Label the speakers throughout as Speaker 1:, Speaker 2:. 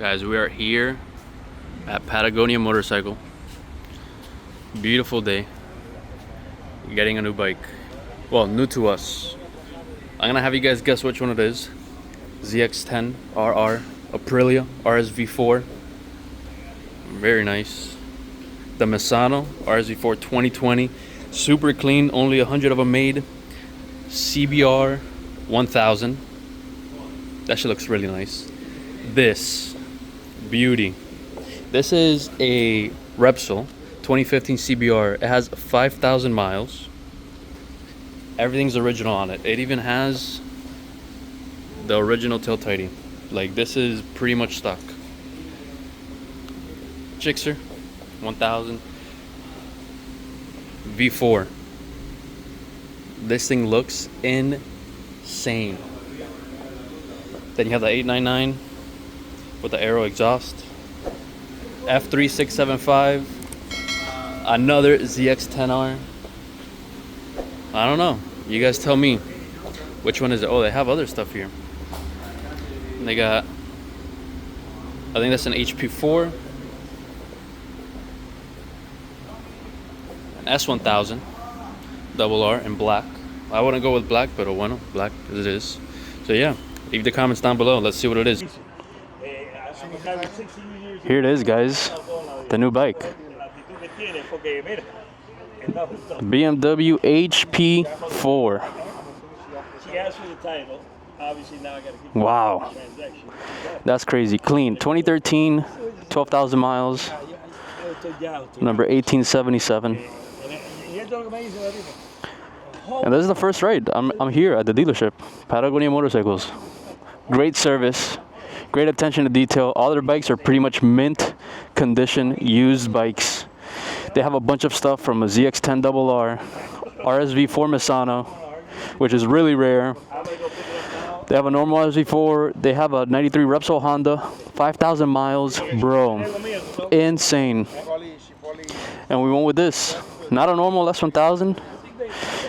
Speaker 1: Guys, we are here at Patagonia Motorcycle. Beautiful day. Getting a new bike. Well, new to us. I'm gonna have you guys guess which one it is. ZX10 RR Aprilia RSV4. Very nice. The Misano RSV4 2020. Super clean, only 100 of them made. CBR 1000. That shit looks really nice. This beauty. This is a Repsol 2015 CBR. It has 5,000 miles. Everything's original on it. It even has the original tail tighting. Like, this is pretty much stock. Gixxer 1000 V4. This thing looks insane. Then you have the 899 with the Aero exhaust. F3675. Another ZX10R. I don't know. You guys tell me. Which one is it? Oh, they have other stuff here. And they got, I think that's an HP4. An S1000. Double R in black. I wouldn't go with black, but oh bueno, black as it is. So yeah, leave the comments down below. Let's see what it is. Here it is, guys. The new bike. BMW HP4. Wow. That's crazy. Clean. 2013, 12,000 miles. Number 1877. And this is the first ride. I'm here at the dealership, Patagonia Motorcycles. Great service, great attention to detail. All their bikes are pretty much mint condition, used bikes. They have a bunch of stuff from a ZX10 RR, RSV4 Misano, which is really rare. They have a normal RSV4. They have a 93 Repsol Honda, 5,000 miles, bro, insane. And we went with this, not a normal S1000.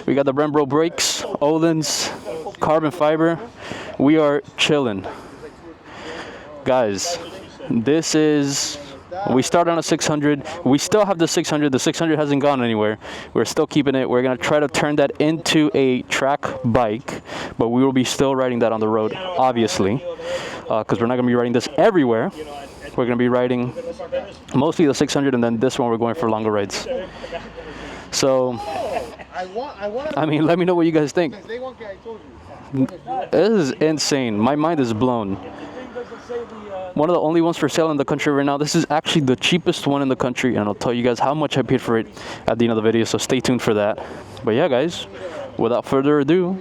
Speaker 1: We got the Brembo brakes, Öhlins, carbon fiber. We are chilling. Guys, this is, we started on a 600. We still have the 600. The 600 hasn't gone anywhere. We're still keeping it. We're going to try to turn that into a track bike, but we will be still riding that on the road, obviously, because we're not going to be riding this everywhere. We're going to be riding mostly the 600, and then this one we're going for longer rides. So, I mean, let me know what you guys think. This is insane. My mind is blown. One of the only ones for sale in the country right now. This is actually the cheapest one in the country, and I'll tell you guys how much I paid for it at the end of the video, so stay tuned for that. But yeah, guys, without further ado,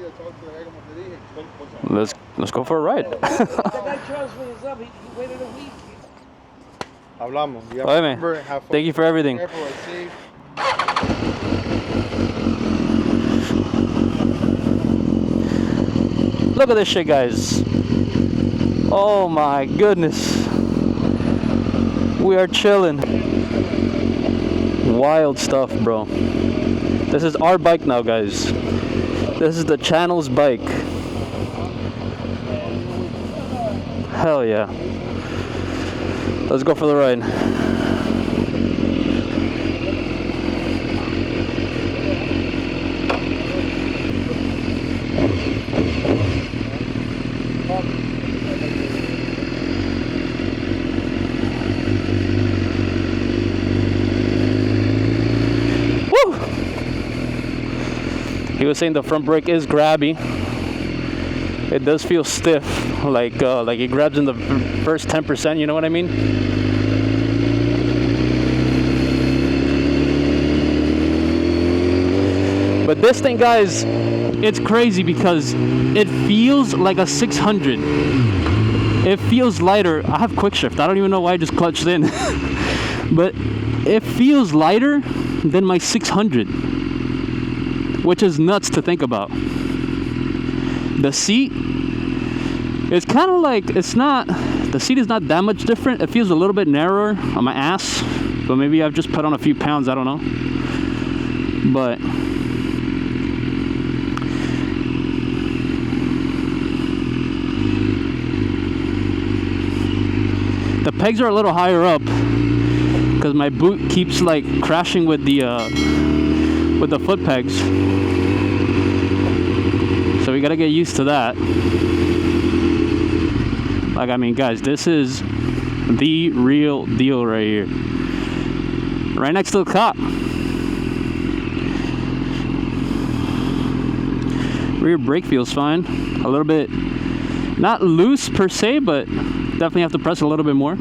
Speaker 1: let's go for a ride. Thank you for everything. Look at this shit, guys. Oh my goodness. We are chilling. Wild stuff, bro. This is our bike now, guys. This is the channel's bike. Hell yeah. Let's go for the ride. Woo! He was saying the front brake is grabby. It does feel stiff, like it grabs in the first 10%, you know what I mean? But this thing, guys, it's crazy because it feels like a 600. It feels lighter. I have quick shift. I don't even know why I just clutched in. But it feels lighter than my 600, which is nuts to think about. The seat is kind of like, the seat is not that much different. It feels a little bit narrower on my ass, but maybe I've just put on a few pounds, I don't know. But The pegs are a little higher up because my boot keeps like crashing with the foot pegs. So we gotta get used to that. Like, I mean, guys, this is the real deal right here. Right next to the cop. Rear brake feels fine. A little bit, not loose per se, but definitely have to press a little bit more.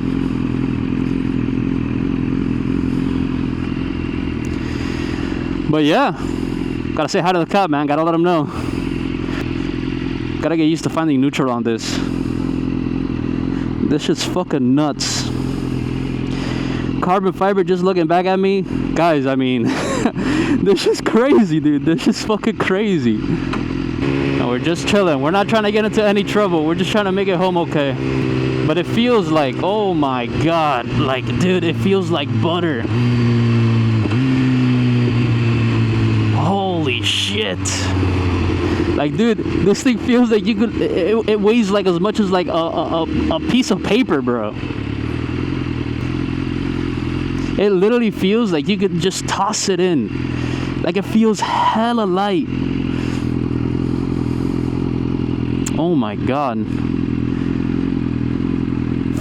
Speaker 1: But yeah, gotta say hi to the cop, man. Gotta let him know. Gotta get used to finding neutral on this. This shit's fucking nuts. Carbon fiber just looking back at me. Guys, I mean, this is crazy, dude. This is fucking crazy. No, we're just chilling. We're not trying to get into any trouble. We're just trying to make it home okay. But it feels like, oh my God. Like, dude, it feels like butter. Holy shit. Like, dude, this thing feels like you could, it weighs like as much as like a piece of paper, bro. It literally feels like you could just toss it in. Like, it feels hella light. Oh my God.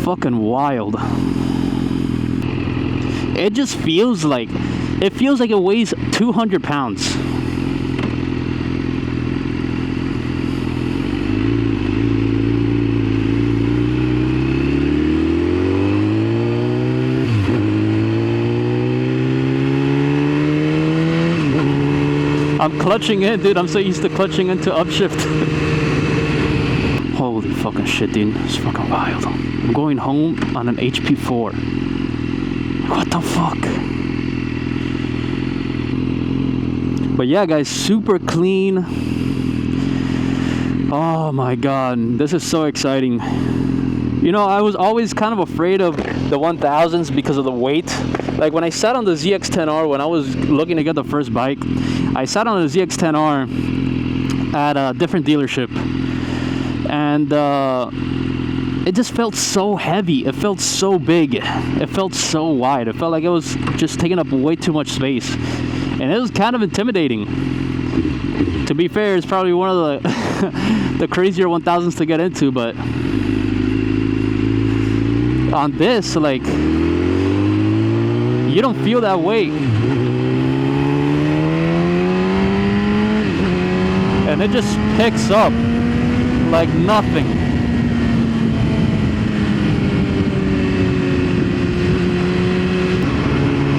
Speaker 1: Fucking wild. It just feels like, it weighs 200 pounds. I'm clutching in, dude. I'm so used to clutching into upshift. Holy fucking shit, dude. It's fucking wild. I'm going home on an HP4. What the fuck? But yeah, guys, super clean. Oh my God. This is so exciting. You know, I was always kind of afraid of the 1000s because of the weight. Like, when I sat on the ZX-10R, when I was looking to get the first bike, I sat on the ZX-10R at a different dealership. And it just felt so heavy. It felt so big. It felt so wide. It felt like it was just taking up way too much space. And it was kind of intimidating. To be fair, it's probably one of the the crazier 1000s to get into, but on this, like, you don't feel that weight. And it just picks up like nothing.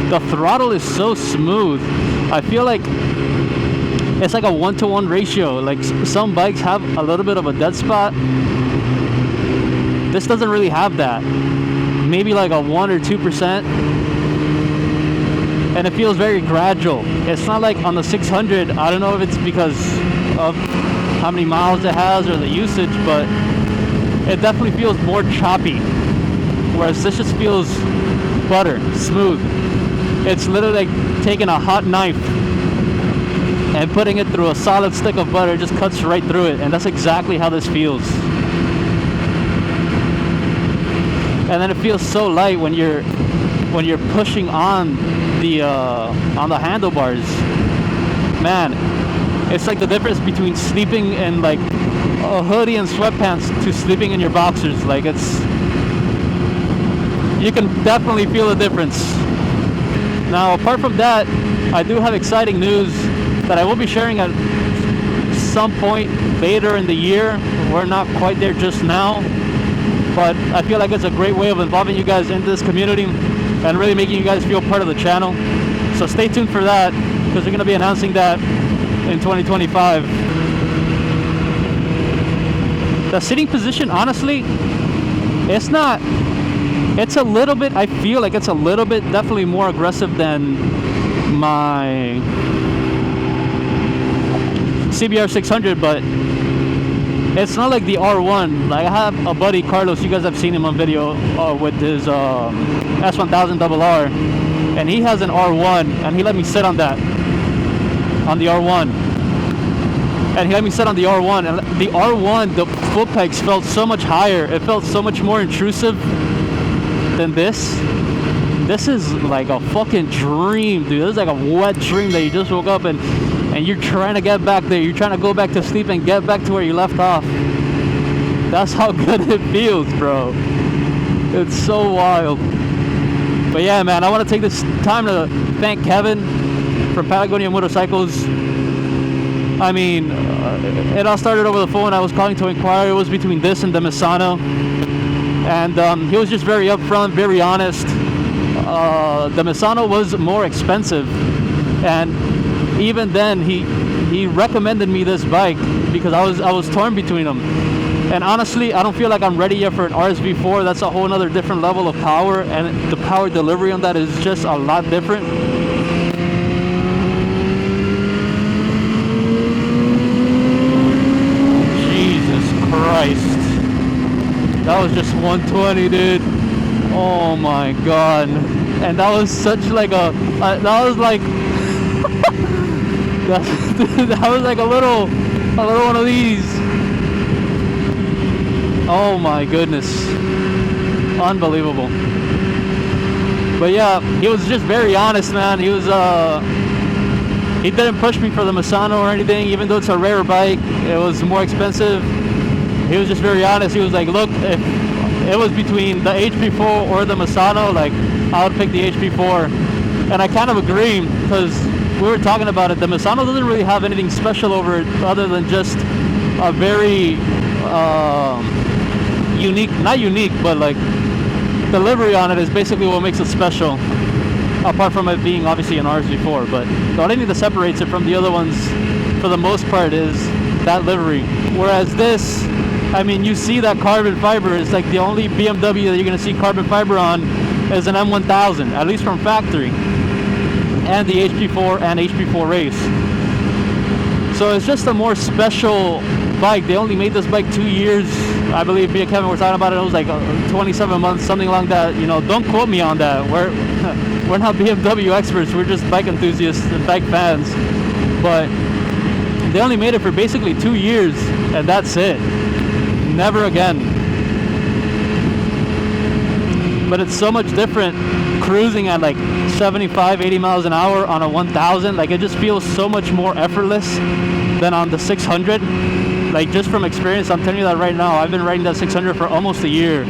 Speaker 1: The throttle is so smooth. I feel like it's like a 1-to-1 ratio. Like, some bikes have a little bit of a dead spot. This doesn't really have that. Maybe like a 1 or 2%. And it feels very gradual. It's not like on the 600. I don't know if it's because of how many miles it has or the usage, but it definitely feels more choppy. Whereas this just feels butter, smooth. It's literally like taking a hot knife and putting it through a solid stick of butter. It just cuts right through it, and that's exactly how this feels. And then it feels so light when you're pushing on the handlebars. Man, it's like the difference between sleeping in like a hoodie and sweatpants to sleeping in your boxers. Like, you can definitely feel the difference. Now, apart from that, I do have exciting news that I will be sharing at some point later in the year. We're not quite there just now, but I feel like it's a great way of involving you guys into this community and really making you guys feel part of the channel. So stay tuned for that, because we're going to be announcing that in 2025. The seating position, honestly, it's a little bit, I feel like it's a little bit definitely more aggressive than my CBR 600, but it's not like the R1. Like, I have a buddy, Carlos, you guys have seen him on video with his S1000 RR, and he has an R1, and he let me sit on that, on the R1. And he let me sit on the R1, and the R1, the foot pegs felt so much higher. It felt so much more intrusive.
Speaker 2: than this. This is like a fucking dream, dude. This is like a wet dream that you just woke up and you're trying to get back there. You're trying to go back to sleep and get back to where you left off. That's how good it feels, bro. It's so wild. But yeah, man, I want to take this time to thank Kevin from Patagonia Motorcycles. I mean, it all started over the phone. I was calling to inquire. It was between this and the Misano. And he was just very upfront, very honest. The Misano was more expensive. And even then, he recommended me this bike because I was torn between them. And honestly, I don't feel like I'm ready yet for an RSV4. That's a whole nother different level of power, and the power delivery on that is just a lot different. Jesus Christ. That was just 120, dude. Oh my god. And that was such like that was like that was like a little one of these. Oh my goodness. Unbelievable. But yeah, he was just very honest, man. He was he didn't push me for the Misano or anything, even though it's a rare bike. It was more expensive. He was just very honest. He was like, look, if it was between the HP4 or the Misano, like, I would pick the HP4. And I kind of agree, because we were talking about it. The Misano doesn't really have anything special over it other than just a very unique, not unique, but like delivery on it is basically what makes it special, apart from it being obviously an RSV4. But the only thing that separates it from the other ones for the most part is that livery. Whereas this, I mean, you see that carbon fiber. It's like the only BMW that you're going to see carbon fiber on is an M1000, at least from factory, and the HP4 and HP4 Race. So it's just a more special bike. They only made this bike 2 years. I believe me and Kevin were talking about it. It was like 27 months, something like that. You know, don't quote me on that. We're not BMW experts. We're just bike enthusiasts and bike fans. But they only made it for basically 2 years, and that's it. Never again. But it's so much different cruising at like 75, 80 miles an hour on a 1000. Like, it just feels so much more effortless than on the 600. Like, just from experience, I'm telling you that right now. I've been riding that 600 for almost a year.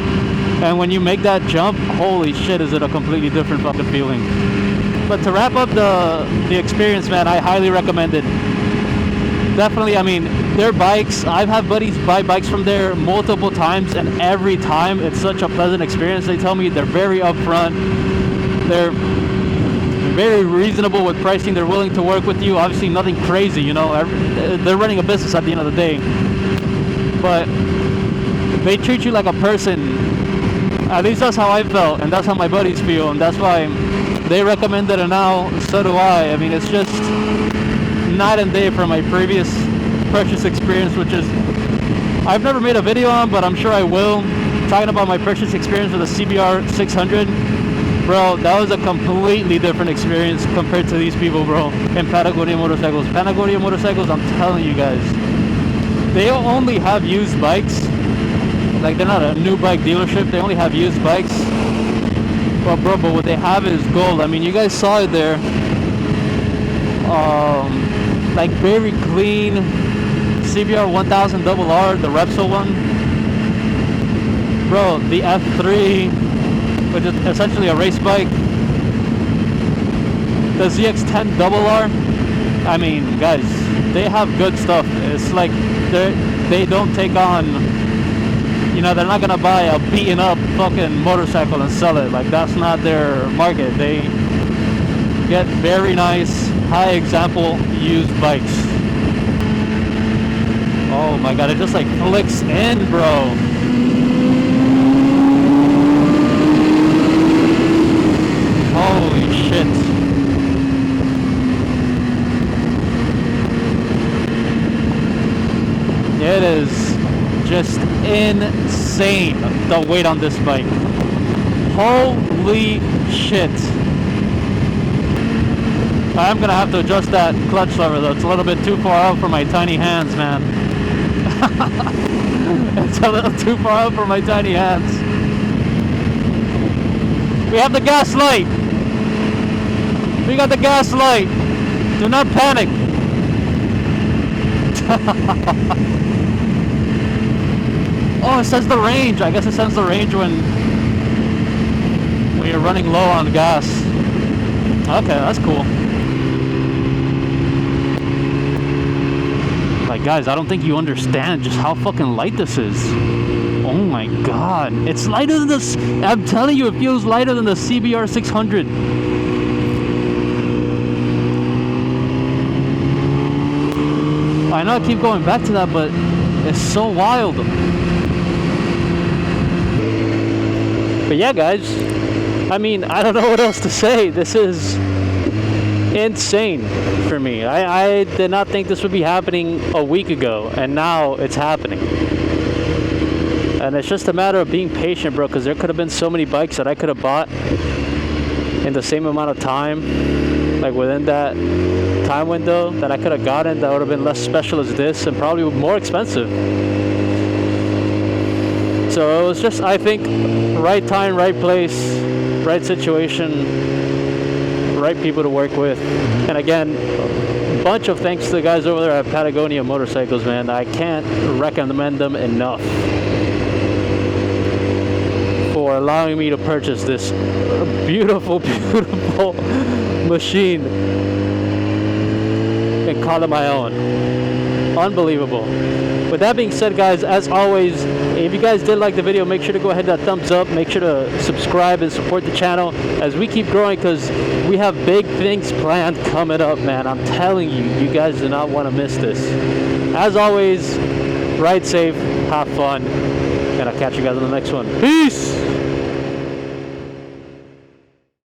Speaker 2: And when you make that jump, holy shit, is it a completely different fucking feeling. But to wrap up the experience, man, I highly recommend it. Definitely, I mean, their bikes, I've had buddies buy bikes from there multiple times, and every time it's such a pleasant experience. They tell me they're very upfront, they're very reasonable with pricing, they're willing to work with you. Obviously nothing crazy, you know, they're running a business at the end of the day, but they treat you like a person. At least that's how I felt, and that's how my buddies feel, and that's why they recommend it, and now so do I. I mean, it's just night and day from my previous purchase experience, which is, I've never made a video on, but I'm sure I will, talking about my purchase experience with the CBR 600. Bro, that was a completely different experience compared to these people, bro, in Patagonia Motorcycles. Patagonia Motorcycles, I'm telling you guys, they only have used bikes. Like, they're not a new bike dealership, they only have used bikes. But bro, but what they have is gold. I mean, you guys saw it there. Like, very clean CBR 1000 RR, the Repsol one. Bro, the F3, which is essentially a race bike. The ZX10 RR. I mean, guys, they have good stuff. It's like they don't take on, you know, they're not gonna buy a beaten up fucking motorcycle and sell it. Like, that's not their market. They get very nice, high example used bikes. Oh my god, it just like flicks in, bro. Holy shit. It is just insane, the weight on this bike. Holy shit. I'm gonna have to adjust that clutch lever though. It's a little bit too far out for my tiny hands, man. It's a little too far out for my tiny hands. We have the gas light. We got the gas light. Do not panic. Oh, it says the range. I guess it says the range when you're running low on gas. Okay, that's cool. Like, guys, I don't think you understand just how fucking light this is. Oh my god. It's lighter than this. I'm telling you, it feels lighter than the CBR 600. I know I keep going back to that, but it's so wild. But yeah, guys, I mean, I don't know what else to say. This is insane for me. I did not think this would be happening a week ago, and now it's happening. And it's just a matter of being patient, bro, because there could have been so many bikes that I could have bought in the same amount of time, like within that time window, that I could have gotten that would have been less special as this and probably more expensive. So it was just, I think, right time, right place, right situation, right people to work with. And again, a bunch of thanks to the guys over there at Patagonia Motorcycles, man. I can't recommend them enough for allowing me to purchase this beautiful, beautiful machine and call it my own. Unbelievable. With that being said, guys, as always, if you guys did like the video, make sure to go ahead and hit that thumbs up. Make sure to subscribe and support the channel as we keep growing, because we have big things planned coming up, man. I'm telling you, you guys do not want to miss this. As always, ride safe, have fun, and I'll catch you guys on the next one. Peace!